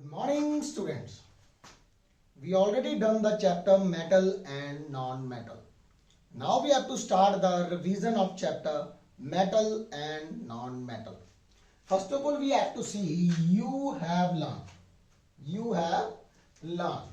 Good morning, students. We already done the chapter metal and non-metal. Now we have to start the revision of chapter metal and non-metal. First of all, we have to see you have learned. You have learned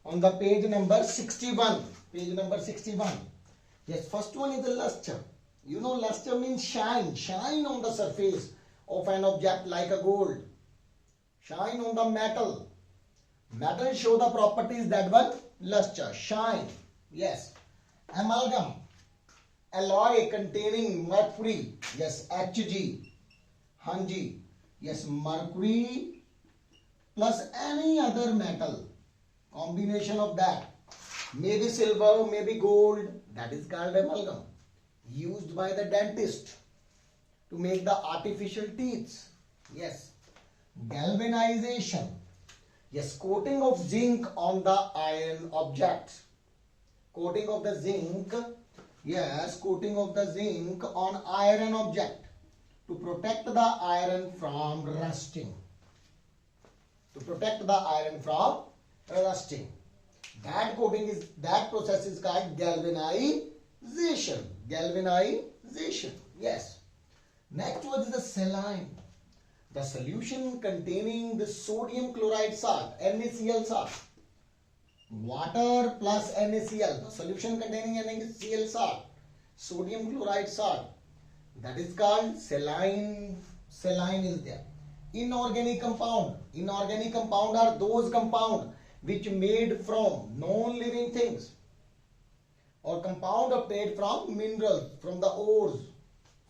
on the page number 61. Page number 61. Yes, first one is the luster. You know, luster means shine. Shine on the surface of an object like a gold. Shine on the metal. Metal show the properties that one luster, shine. Yes. Amalgam. Alloy containing mercury. Yes, Hg. Hanji. Yes, mercury plus any other metal. Combination of that. Maybe silver, maybe gold. That is called amalgam. Used by the dentist to make the artificial teeth. Yes. Galvanization. Yes, coating of zinc on the iron object. Coating of the zinc. Yes, coating of the zinc on iron object to protect the iron from rusting. To protect the iron from rusting. That coating is, that process is called galvanization. Galvanization. Yes. Next one is the saline. The solution containing the sodium chloride salt, NaCl salt. Water plus NaCl. The solution containing NaCl salt. Sodium chloride salt. That is called saline. Saline is there. Inorganic compound. Inorganic compound are those compounds which made from non-living things. Or compound obtained from minerals, from the ores,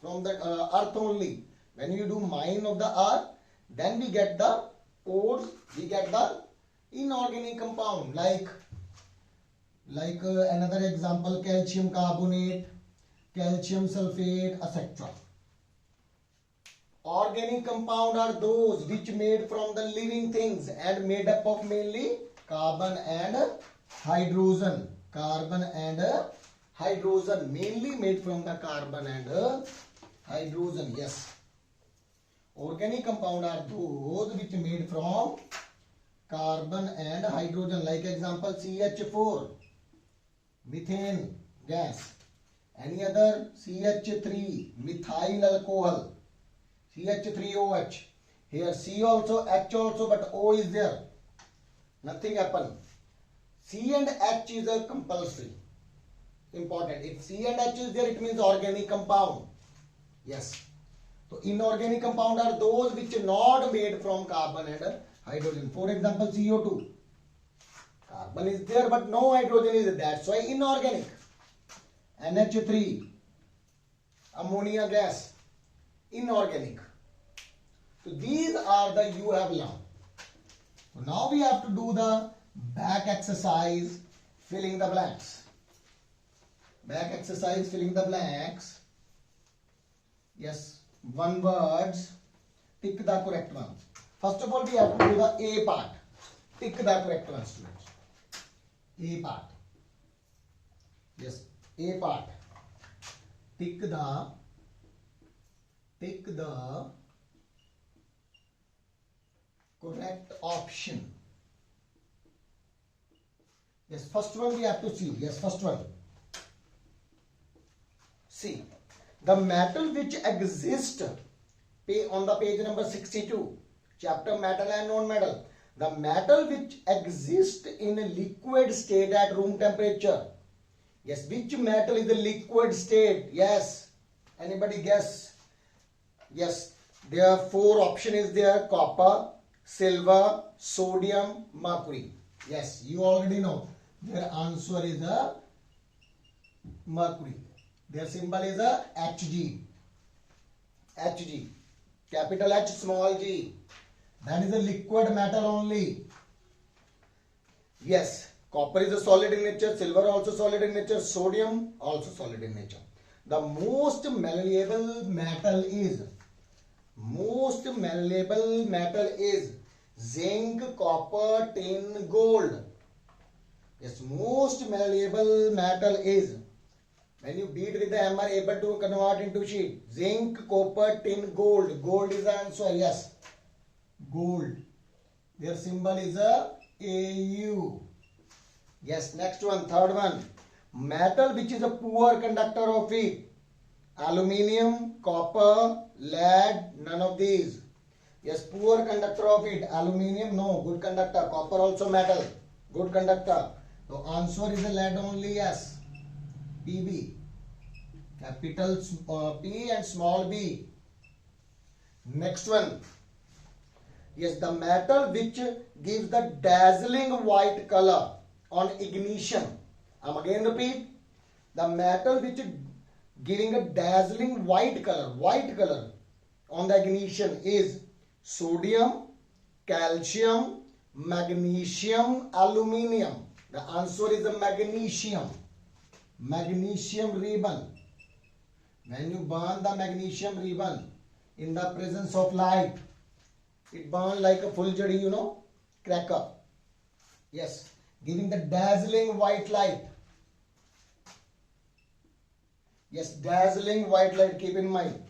from the earth only. When you do mine of the earth, then we get the ores, we get the inorganic compound like another example, calcium carbonate, calcium sulfate, etc. Organic compound are those which made from the living things and made up of mainly carbon and hydrogen. Carbon and hydrogen, mainly made from the carbon and hydrogen. Yes. Organic compound are those which made from carbon and hydrogen. Like example CH4, methane gas. Any other? CH3, methyl alcohol, CH3OH. Here C also, H also, but O is there. Nothing happen. C and H is a compulsory. Important. If C and H is there, it means organic compound. Yes. So inorganic compound are those which are not made from carbon and hydrogen. For example, CO2. Carbon is there, but no hydrogen is there. That's why inorganic. NH3, ammonia gas, inorganic. So these are the you have learned. So now we have to do the back exercise, filling the blanks. Back exercise, filling the blanks. Yes, one words. Pick the correct one. First of all, we have to do the A part. Pick the correct one, students. A part. Yes, A part. Pick the correct option. Yes, first one we have to see. Yes, first one. See, the metal which exist on the page number 62, chapter metal and non-metal. The metal which exist in a liquid state at room temperature. Yes, which metal is the liquid state? Yes. Anybody guess? Yes, there are four options is there: copper, silver, sodium, mercury. Yes, you already know. Their answer is a mercury. Their symbol is a Hg. Hg. Capital H, small g. That is a liquid metal only. Yes. Copper is a solid in nature. Silver also solid in nature. Sodium also solid in nature. The most malleable metal is zinc, copper, tin, gold. Yes, most malleable metal is, when you beat with the hammer, able to convert into sheet. Zinc, copper, tin, gold. Gold is the answer. Yes. Gold. Their symbol is a AU. Yes, next one, third one. Metal which is a poor conductor of heat. Aluminium, copper, lead, none of these. Yes, poor conductor of heat. Aluminium, no. Good conductor. Copper also metal. Good conductor. So answer is a lead only. Yes. PB. Capital P and small b. Next one. Yes, the metal which gives the dazzling white color on ignition. I'm again repeat. The metal which giving a dazzling white color on the ignition is sodium, calcium, magnesium, aluminium. The answer is the magnesium. Magnesium ribbon. When you burn the magnesium ribbon in the presence of light, it burns like a fulgari, cracker. Yes, giving the dazzling white light. Yes, dazzling white light, keep in mind.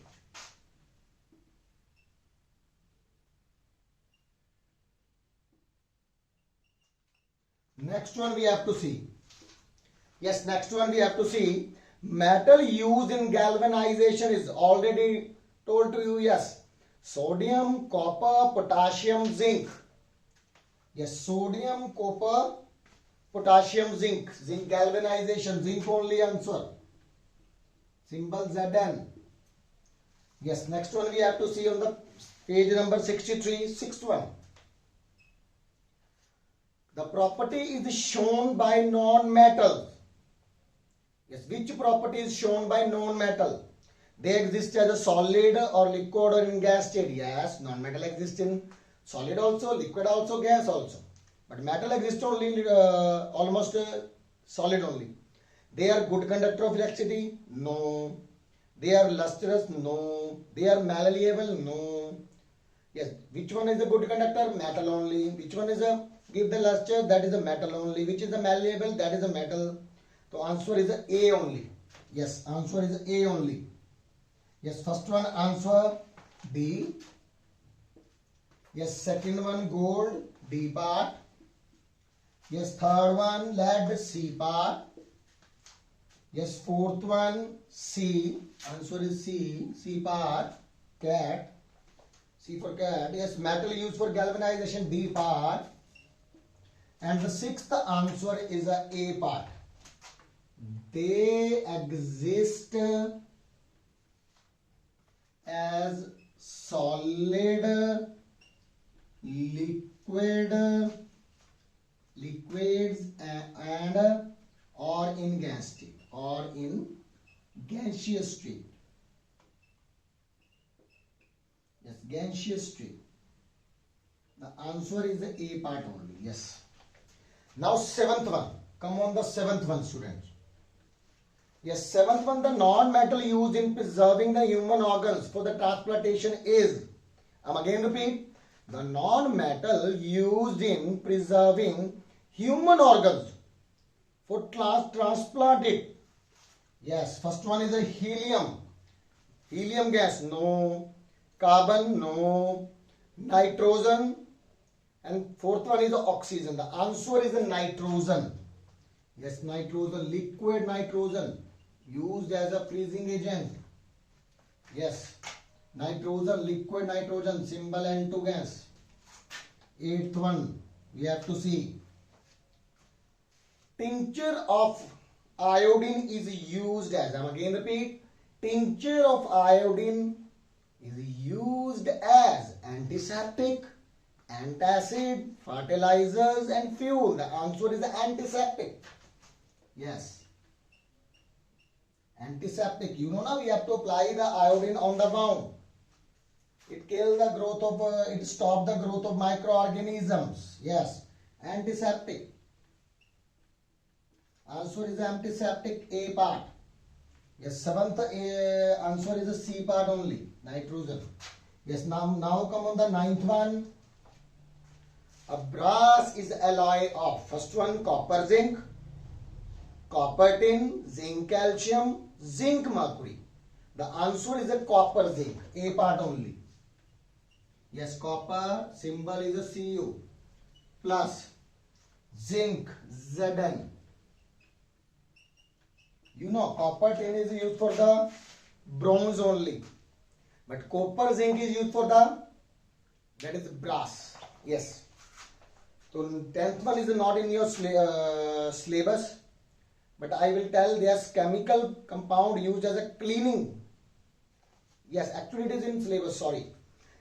Next one we have to see. Yes, next one we have to see. Metal used in galvanization is already told to you. Yes, sodium, copper, potassium, zinc. Yes, sodium, copper, potassium, zinc. Zinc galvanization, zinc only answer. Symbol Zn. Yes, next one we have to see on the page number 63, sixth one. The property is shown by non-metals. Yes, which property is shown by non-metal? They exist as a solid or liquid or in gas state. Yes, non-metal exists in solid also, liquid also, gas also. But metal exists only almost solid only. They are good conductor of electricity? No. They are lustrous? No. They are malleable? No. Yes, which one is a good conductor? Metal only. Which one is a give the luster? That is a metal only. Which is a malleable? That is a metal. So answer is A only. Yes, answer is A only. Yes, first one answer B. Yes, second one gold, D part. Yes, third one lead, C part. Yes, fourth one C. Answer is C. C part. Cat. C for cat. Yes, metal used for galvanization, D part. And the sixth answer is A part. They exist as solid, liquids and or in gas state or in gaseous state. Yes, gaseous state. The answer is the A part only. Yes. Now seventh one. Come on the seventh one, students. Yes, seventh one, the non-metal used in preserving the human organs for the transplantation is, I'm again repeat, the non-metal used in preserving human organs for transplanted. Yes, first one is a helium. Helium gas, no. Carbon, no. Nitrogen. And fourth one is the oxygen. The answer is the nitrogen. Yes, nitrogen, liquid nitrogen. Used as a freezing agent. Yes, nitrogen, liquid nitrogen, symbol N2 gas. Eighth one, we have to see. Tincture of iodine is used as, I'm again repeat, tincture of iodine is used as antiseptic, antacid, fertilizers and fuel. The answer is the antiseptic. Yes. Antiseptic. You know now we have to apply the iodine on the wound. It kills the growth of, it stops the growth of microorganisms. Yes. Antiseptic. Answer is antiseptic, A part. Yes, seventh answer is the C part only, nitrogen. Yes, now come on the ninth one. A brass is alloy of, first one copper zinc, copper tin, zinc calcium, zinc mercury. The answer is a copper zinc, A part only. Yes, copper, symbol is a Cu. plus zinc Zn. You know copper tin is used for the bronze only, but copper zinc is used for the, that is brass. Yes. So 10th one is not in your syllabus, but I will tell there's chemical compound used as a cleaning. Yes, actually it is in syllabus, sorry.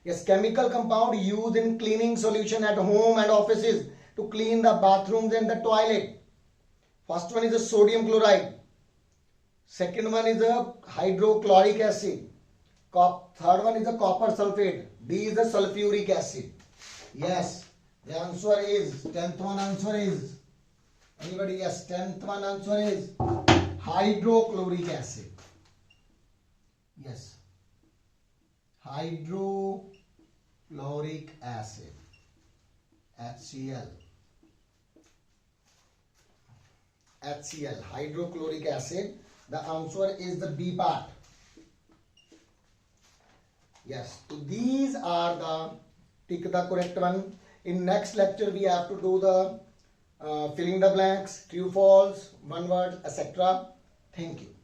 Yes, chemical compound used in cleaning solution at home and offices to clean the bathrooms and the toilet. First one is a sodium chloride. Second one is a hydrochloric acid. Third one is a copper sulfate. D is the sulfuric acid. Yes, the answer is, 10th one answer is, anybody? Yes, 10th one answer is hydrochloric acid. Yes, hydrochloric acid, HCl. HCl, hydrochloric acid. The answer is the B part. Yes, so these are the, tick the correct one. In next lecture we have to do the filling the blanks, true, false, one word, etc. Thank you.